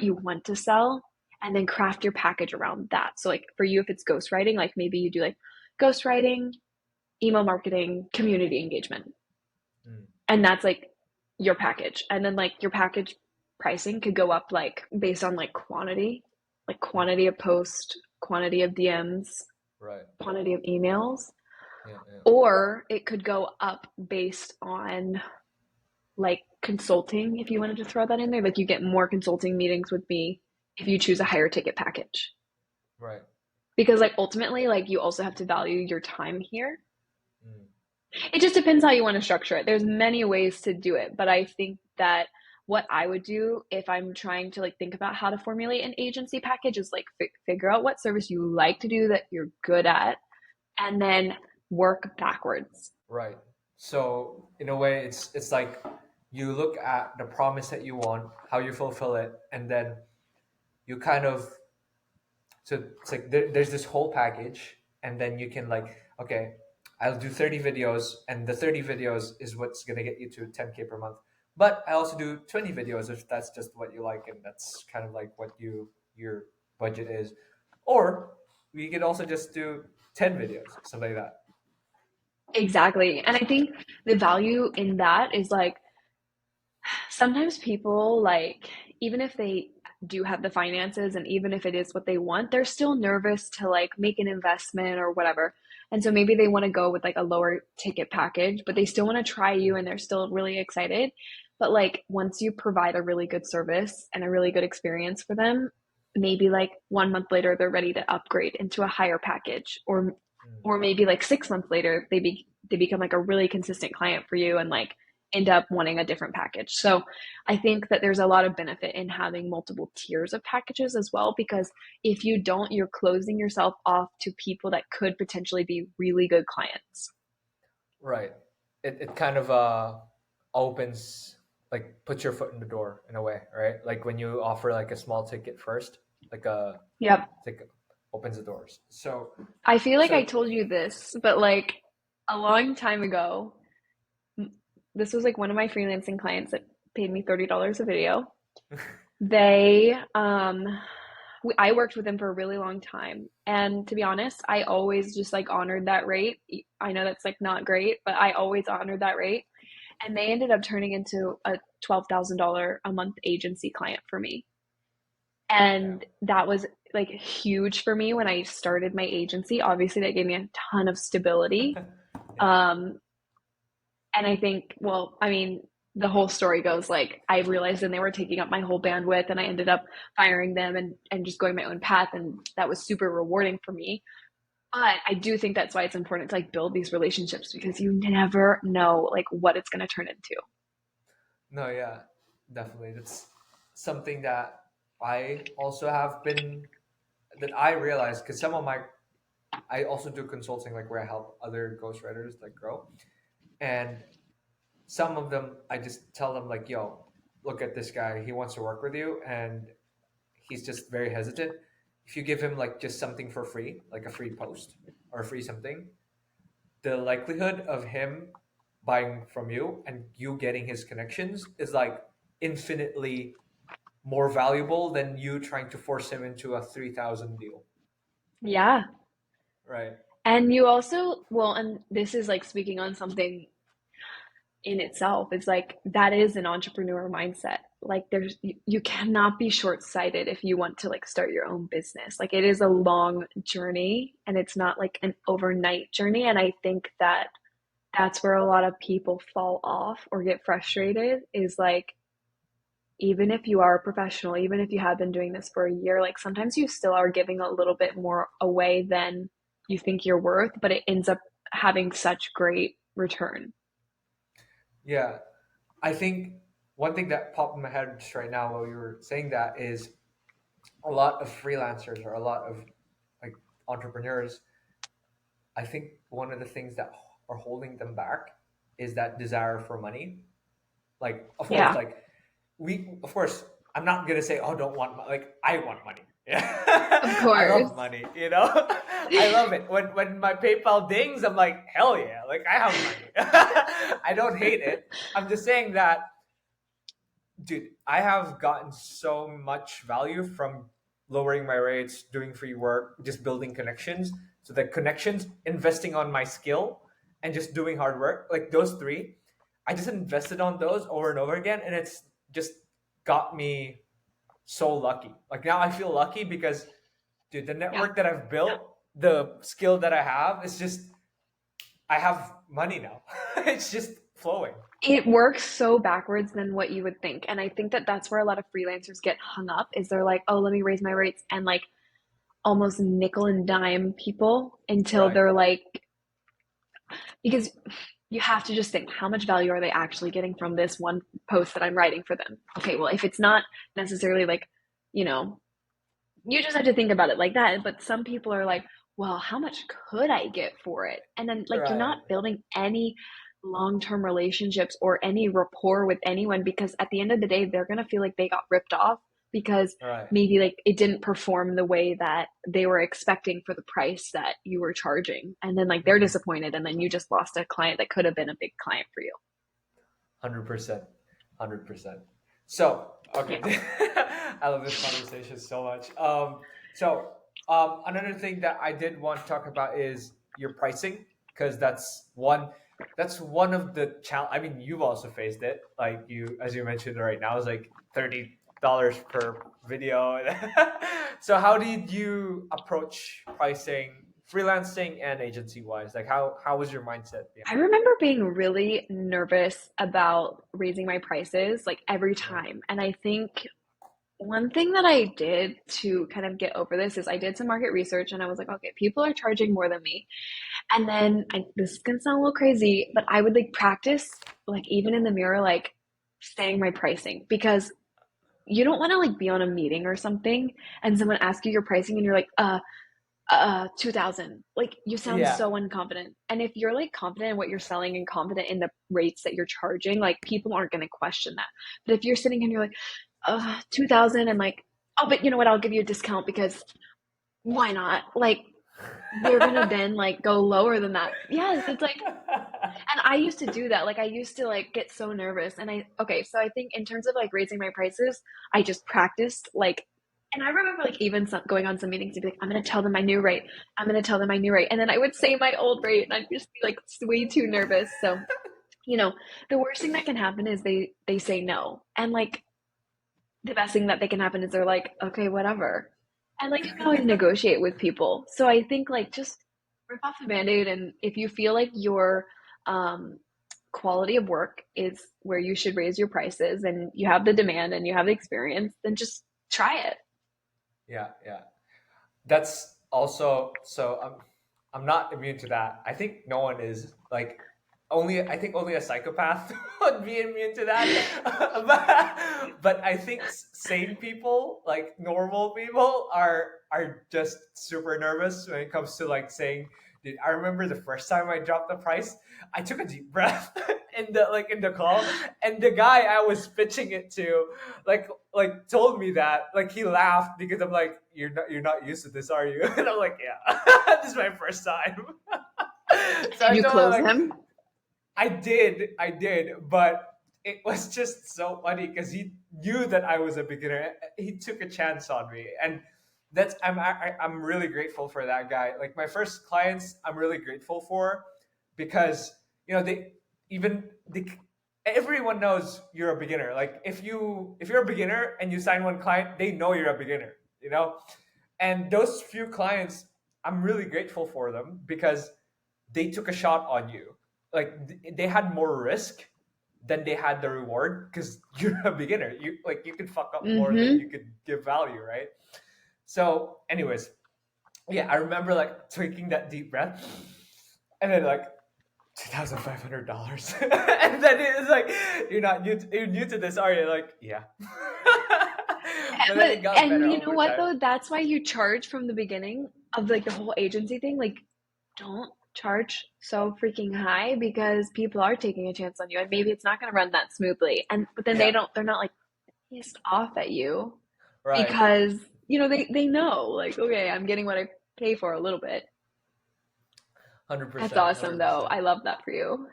you want to sell and then craft your package around that. So like for you if it's ghostwriting, like maybe you do like ghostwriting, email marketing, community engagement. Mm. And that's like your package. And then like your package pricing could go up like based on like quantity of post, quantity of DMs, Right. quantity of emails, Yeah, yeah. or it could go up based on like consulting if you wanted to throw that in there. Like you get more consulting meetings with me if you choose a higher ticket package. Right. Because like ultimately like you also have to value your time here. Mm. It just depends how you want to structure it. There's many ways to do it, but I think that what I would do if I'm trying to like think about how to formulate an agency package is like figure out what service you like to do that you're good at and then work backwards. Right. So in a way, it's like you look at the promise that you want, how you fulfill it, and then you kind of so it's like there's this whole package, and then you can like okay, I'll do 30 videos, and the 30 videos is what's gonna get you to 10K per month. But I also do 20 videos if that's just what you like, and that's kind of like what your budget is. Or we could also just do 10 videos, something like that. Exactly. And I think the value in that is like sometimes people like even if they do have the finances and even if it is what they want, they're still nervous to like make an investment or whatever. And so maybe they want to go with like a lower ticket package, but they still want to try you and they're still really excited. But like once you provide a really good service and a really good experience for them, maybe like 1 month later they're ready to upgrade into a higher package Mm. or maybe like 6 months later they become like a really consistent client for you and like end up wanting a different package. So I think that there's a lot of benefit in having multiple tiers of packages as well, because if you don't, you're closing yourself off to people that could potentially be really good clients. Right. It kind of opens like puts your foot in the door in a way, right? Like when you offer like a small ticket first, like a Yep. ticket opens the doors. So I feel like I so told you this, but like a long time ago, this was like one of my freelancing clients that paid me $30 a video. They I worked with them for a really long time. And to be honest, I always just like honored that rate. I know that's like not great, but I always honored that rate. And they ended up turning into a $12,000 a month agency client for me. yeah. And that was like huge for me when I started my agency. Obviously, that gave me a ton of stability. Yeah. Um, and I think, well, I mean, the whole story goes like I realized then they were taking up my whole bandwidth and I ended up firing them and just going my own path. And that was super rewarding for me. But I do think that's why it's important to like build these relationships because you never know like what it's going to turn into. No, yeah, definitely. That's something that I also have been that I realized because some of my I also do consulting like where I help other ghostwriters like grow. And some of them I just tell them like, yo, look at this guy, he wants to work with you and he's just very hesitant. If you give him like just something for free, like a free post or a free something, the likelihood of him buying from you and you getting his connections is like infinitely more valuable than you trying to force him into a 3,000 deal, Yeah. right? And you also, well, and this is like speaking on something in itself. It's like that is an entrepreneur mindset. Like you cannot be short-sighted if you want to like start your own business. Like it is a long journey and it's not like an overnight journey. And I think that that's where a lot of people fall off or get frustrated is like even if you are a professional, even if you have been doing this for a year, like sometimes you still are giving a little bit more away than you think you're worth, but it ends up having such great return. Yeah. I think one thing that popped in my head just right now while you were saying that is a lot of freelancers or a lot of like entrepreneurs. I think one of the things that are holding them back is that desire for money. Like, of course, Yeah, like of course, I'm not gonna say, oh, don't want money. Like, I want money. Yeah, of I course. love money. I love it. When my PayPal dings, I'm like, hell yeah! Like, I have money. I don't hate it. I'm just saying that, dude, I have gotten so much value from lowering my rates, doing free work, just building connections. So the connections, investing on my skill, and just doing hard work, like those three, I just invested on those over and over again, and it's just got me so lucky. Like now I feel lucky because, dude, the Yeah. network that I've built, the skill that I have, it's just I have money now. It's just flowing. It works so backwards than what you would think. And I think that that's where a lot of freelancers get hung up is they're like, oh, let me raise my rates and like almost nickel and dime people until Right. they're like, because you have to just think how much value are they actually getting from this one post that I'm writing for them? Okay, well, if it's not necessarily like, you know, you just have to think about it like that. But some people are like, well, how much could I get for it? And then, like, you're Right. not building any long term relationships or any rapport with anyone because at the end of the day, they're going to feel like they got ripped off because Right. maybe like it didn't perform the way that they were expecting for the price that you were charging. And then, like, they're Mhm. disappointed. And then you just lost a client that could have been a big client for you. 100%. 100%. So, okay. Yeah. I love this conversation so much. Another thing that I did want to talk about is your pricing, because that's one of the challenge. I mean, you've also faced it. Like as you mentioned right now, is like $30 per video. So, how did you approach pricing, freelancing and agency wise? Like, how was your mindset I behind remember being really nervous about raising my prices like every it? Right. time. And I think one thing that I did to kind of get over this is I did some market research and I was like, okay, people are charging more than me. And then this is gonna sound a little crazy, but I would like practice, like even in the mirror, like saying my pricing because you don't want to like be on a meeting or something and someone asks you your pricing and you're like, 2000. Like you sound Yeah. so unconfident. And if you're like confident in what you're selling and confident in the rates that you're charging, like people aren't going to question that. But if you're sitting and you're like, 2000 and like, oh, but you know what? I'll give you a discount because why not? Like they're going to then like go lower than that. Yes, it's like, and I used to do that. Like I used to like get so nervous. And okay, so I think in terms of like raising my prices, I just practiced like, and I remember like even going on some meetings to be like, I'm going to tell them my new rate. I'm going to tell them my new rate. And then I would say my old rate and I'd just be like way too nervous. So, you know, the worst thing that can happen is they say no. And like the best thing that they can happen is they're like, okay, whatever. And like you can always negotiate with people. So I think like just rip off the band-aid and if you feel like your um quality of work is where you should raise your prices and you have the demand and you have the experience, then just try it. Yeah, yeah. That's also so I'm not immune to that. I think no one is like only I think only a psychopath would be immune to that. But I think sane people, like normal people are just super nervous when it comes to like saying, dude, I remember the first time I dropped the price, I took a deep breath in the call, and the guy I was pitching it to like told me that, like he laughed because I'm like, you're not used to this, are you? And I'm like, yeah. This is my first time. So Did I you told him close like, him? I did, but it was just so funny because he knew that I was a beginner. He took a chance on me, and I'm really grateful for that guy. Like my first clients, I'm really grateful for because they even they, everyone knows you're a beginner. Like if you're a beginner and you sign one client, they know you're a beginner. And those few clients, I'm really grateful for them because they took a shot on you. Like they had more risk, then they had the reward because you're a beginner. You could fuck up more than you Mm-hmm. could give value, right? So, anyways, yeah, I remember like taking that deep breath, and then like $2,500, and then it's like you're new to this, are you? Like, yeah, but then But it got and better you know over what time. though? That's why you charge from the beginning of like the whole agency thing. Like, don't charge so freaking high because people are taking a chance on you, and maybe it's not going to run that smoothly. And but then Yeah, they're not like pissed off at you right, because they know like, okay, I'm getting what I pay for a little bit. hundred That's percent, awesome hundred though. percent. I love that for you.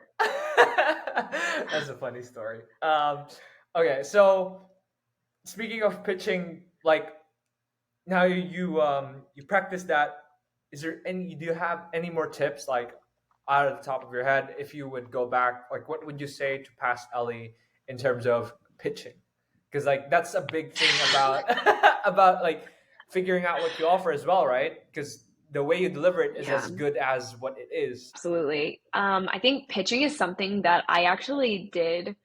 That's a funny story. Okay, so speaking of pitching, like now you practice that. Is there any? Do you have any more tips, like out of the top of your head, if you would go back? Like, what would you say to past Ellie in terms of pitching? Because like that's a big thing about about like figuring out what you offer as well, right? Because the way you deliver it is Yeah. as good as what it is. Absolutely. I think pitching is something that I actually did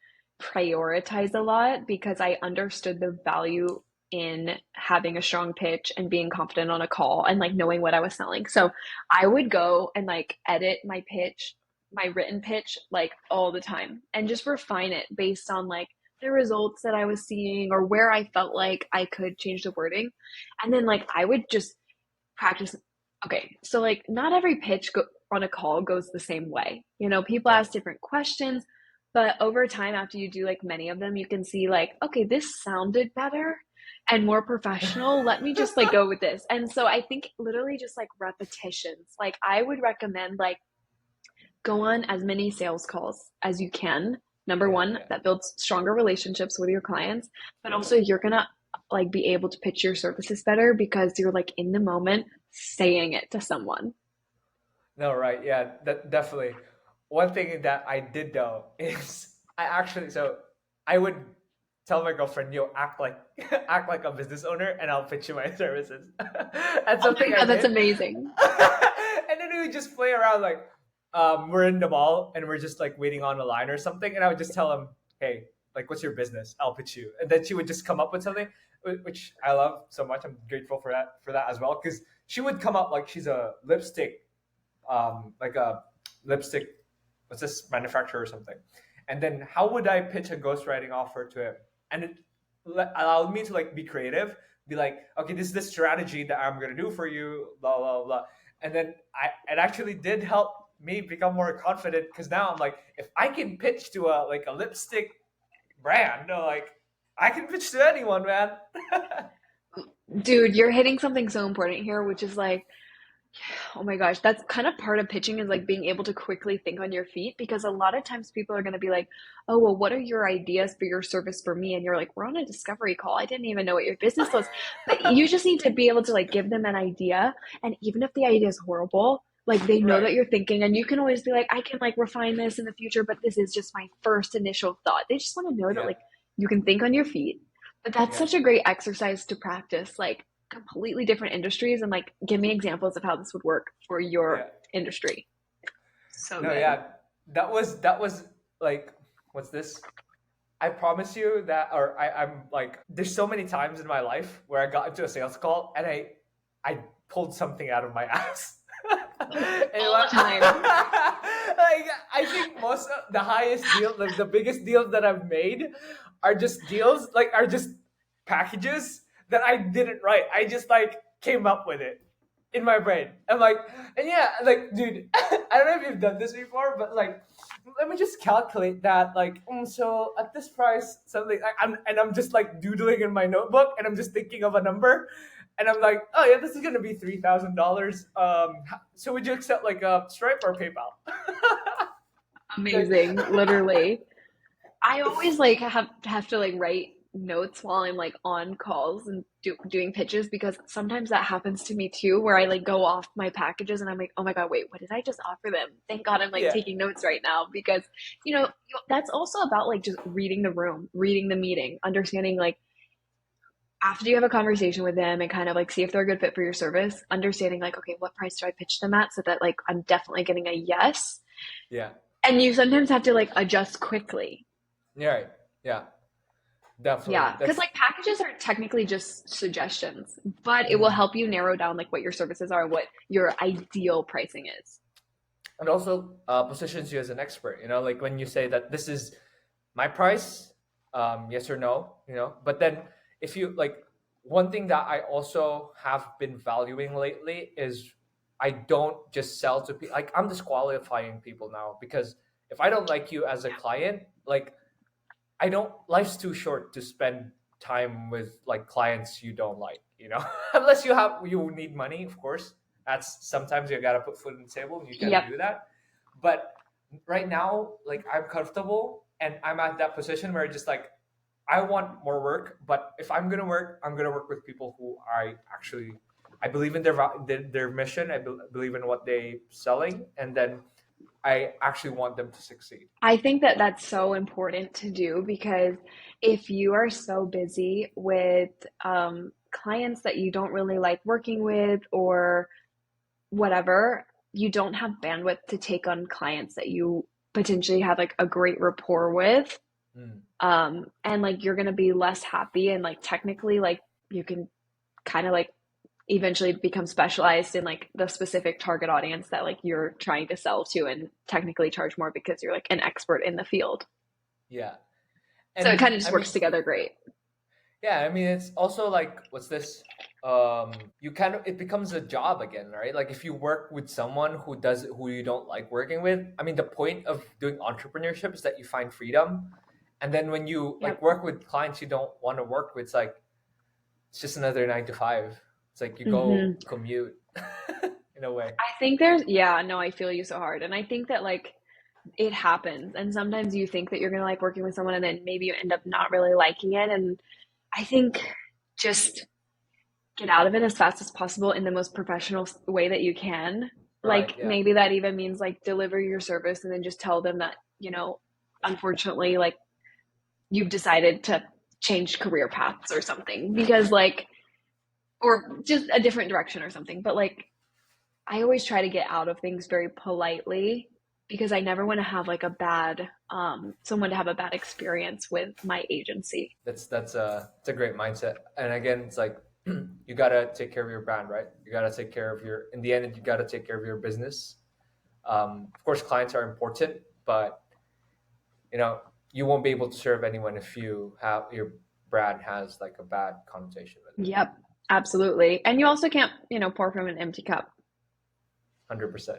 prioritize a lot because I understood the value in having a strong pitch and being confident on a call and like knowing what I was selling. So I would go and like edit my pitch, my written pitch, like all the time and just refine it based on like the results that I was seeing or where I felt like I could change the wording. And then like I would just practice. Okay, so like not every on a call goes the same way. People Right. ask different questions, but over time, after you do like many of them, you can see like, okay, this sounded better and more professional. Let me just like go with this. And so I think literally just like repetitions. Like I would recommend like go on as many sales calls as you can. Number Yeah, one, yeah. that builds stronger relationships with your clients, but also you're gonna like be able to pitch your services better because you're like in the moment saying it to someone. No, right. Yeah, that definitely. One thing that I did though is I actually so I would tell my girlfriend, "Yo, act like act like a business owner, and I'll pitch you my services." That's Oh my something I God, that's did, amazing. and then we would just play around like we're in the mall and we're just like waiting on a line or something, and I would just tell him, "Hey, like, what's your business? I'll pitch you," and then she would just come up with something, which I love so much. I'm grateful for that as well because she would come up like she's a lipstick like a lipstick, what's this manufacturer or something. And then how would I pitch a ghostwriting offer to him? And it allowed me to like be creative, be like, okay, this is the strategy that I'm gonna do for you, blah blah blah. And then it actually did help me become more confident because now I'm like, if I can pitch to a lipstick brand, like I can pitch to anyone, man. Dude, you're hitting something so important here, which is like, oh my gosh, that's kind of part of pitching is like being able to quickly think on your feet because a lot of times people are going to be like, oh, well, what are your ideas for your service for me? And you're like, we're on a discovery call. I didn't even know what your business was. But you just need to be able to like give them an idea. And even if the idea is horrible, like they know Right. that you're thinking and you can always be like, I can like refine this in the future, but this is just my first initial thought. They just want to know that Yeah. like you can think on your feet. But that's Yeah. such a great exercise to practice. Like, completely different industries and like give me examples of how this would work for your Yeah. industry. So No, good. yeah. That was like, what's this? I promise you that, or I'm like, there's so many times in my life where I got into a sales call and I pulled something out of my ass. All the time. Like, I think most of the highest deal, like the biggest deals that I've made, are just deals, like are just packages that I didn't write. I just like came up with it in my brain. I'm like, and yeah, like, dude, I don't know if you've done this before, but like, let me just calculate that. Like, so at this price, something. I'm just like doodling in my notebook, and I'm just thinking of a number, and I'm like, oh yeah, this is gonna be $3,000. So would you accept like a Stripe or PayPal? Like, Amazing, literally. I always like have to like write notes while I'm like on calls and doing pitches because sometimes that happens to me too, where I like go off my packages and I'm like, oh my God, wait, what did I just offer them? Thank God I'm like yeah, taking notes right now because that's also about like just reading the room, reading the meeting, understanding like after you have a conversation with them and kind of like see if they're a good fit for your service, understanding like, okay, what price do I pitch them at so that like I'm definitely getting a yes. yeah, And you sometimes have to like adjust quickly Yeah, right. Yeah, definitely. Yeah, because That's like packages are technically just suggestions, but it will mm. help you narrow down like what your services are, what your ideal pricing is. And also positions you as an expert. Like when you say that this is my price, yes or no. But then if you like, one thing that I also have been valuing lately is I don't just sell to people. Like I'm disqualifying people now because if I don't like you as a client, like I don't. Life's too short to spend time with like clients you don't like. Unless you need money, of course. That's sometimes you gotta put food on the table, and you gotta Yep. do that. But right now, like I'm comfortable, and I'm at that position where just like I want more work. But if I'm gonna work with people who I believe in their mission. I believe in what they selling, and then I actually want them to succeed. I think that that's so important to do because if you are so busy with clients that you don't really like working with or whatever, you don't have bandwidth to take on clients that you potentially have like a great rapport with. Mm. And like you're gonna be less happy and like technically like you can kind of like eventually become specialized in like the specific target audience that like you're trying to sell to and technically charge more because you're like an expert in the field. Yeah. So it And kind of I just mean, works together great. yeah, I mean, it's also like, what's this? You kind of, it becomes a job again, right? Like if you work with someone who you don't like working with, I mean, the point of doing entrepreneurship is that you find freedom. And then when you like Yep. work with clients you don't want to work with, it's like, it's just another 9 to 5. It's like you go Hmm. commute in a way. I think there's, yeah, no, I feel you so hard. And I think that like it happens. And sometimes you think that you're going to like working with someone and then maybe you end up not really liking it. And I think just get out of it as fast as possible in the most professional way that you can. Right. Like Yeah. maybe that even means like deliver your service and then just tell them that, unfortunately, like you've decided to change career paths or something because like, or just a different direction or something. But like, I always try to get out of things very politely because I never want to have like a bad, someone to have a bad experience with my agency. It's a great mindset. And again, it's like you gotta take care of your brand, right? You gotta take care of your. In the end, you gotta take care of your business. Of course, clients are important, but you know you won't be able to serve anyone if you have your brand has like a bad connotation with it. Yep, absolutely. And you also can't, pour from an empty cup. 100%.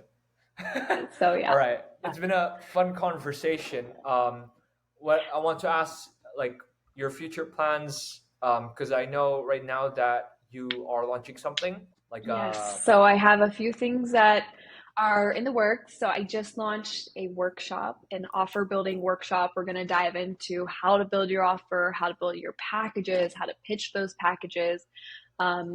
So All yeah. right, it's been a fun conversation. What I want to ask, like your future plans, because I know right now that you are launching something like Yes. So I have a few things that are in the works. So I just launched a workshop, an offer building workshop. We're going to dive into how to build your offer, how to build your packages, how to pitch those packages.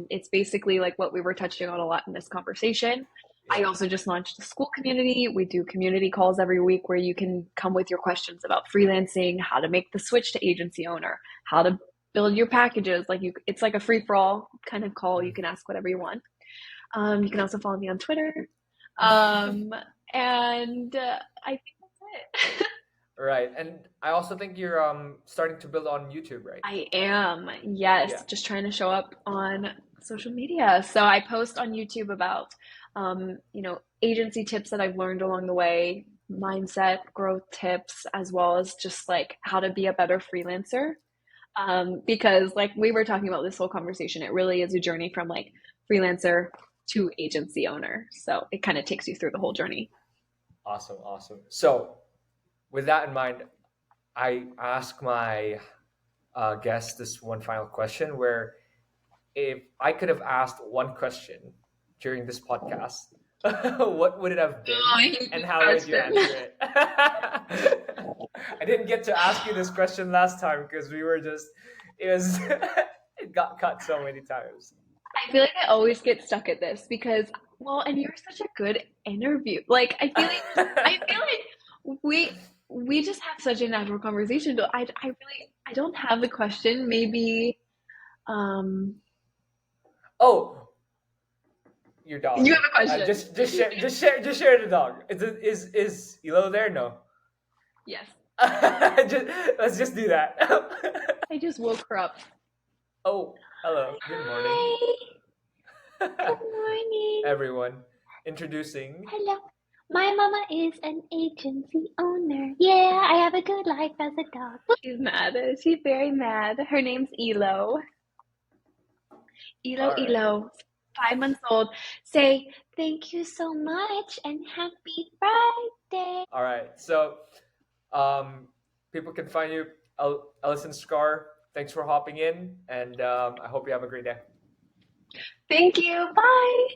It's basically like what we were touching on a lot in this conversation. I yeah. also just launched a school community. We do community calls every week where you can come with your questions about freelancing, how to make the switch to agency owner, how to build your packages. It's like a free for all kind of call. You Mm. can ask whatever you want. You can also follow me on Twitter. Um, and I think that's it. Right, and I also think you're starting to build on YouTube, right? I am, yes, Yeah. just trying to show up on social media. So I post on YouTube about, agency tips that I've learned along the way, mindset, growth tips, as well as just like how to be a better freelancer. Because like we were talking about this whole conversation, it really is a journey from like freelancer to agency owner. So it kind of takes you through the whole journey. Awesome, awesome. So with that in mind, I ask my guest this one final question where if I could have asked one question during this podcast, what would it have Oh, been I hate and this how would you question. answer it? I didn't get to ask you this question last time because it was, it got cut so many times. I feel like I always get stuck at this because, well, and you're such a good interview. Like I feel like we just have such a natural conversation. So I don't have the question. Maybe um Oh, your dog. you have a question. Just share the dog. Is Elo there? No. Yes. Let's just do that. I just woke her up. Oh, hello. Good morning, Hi. Good morning. everyone. Introducing. Hello. My mama is an agency owner. Yeah, I have a good life as a dog. She's mad. She's very mad. Her name's Elo. Elo, All right. Elo, 5 months old. Say Thank you so much and happy Friday. All right. So, people can find you, Ellison Scar. Thanks for hopping in, and I hope you have a great day. thank you. Bye.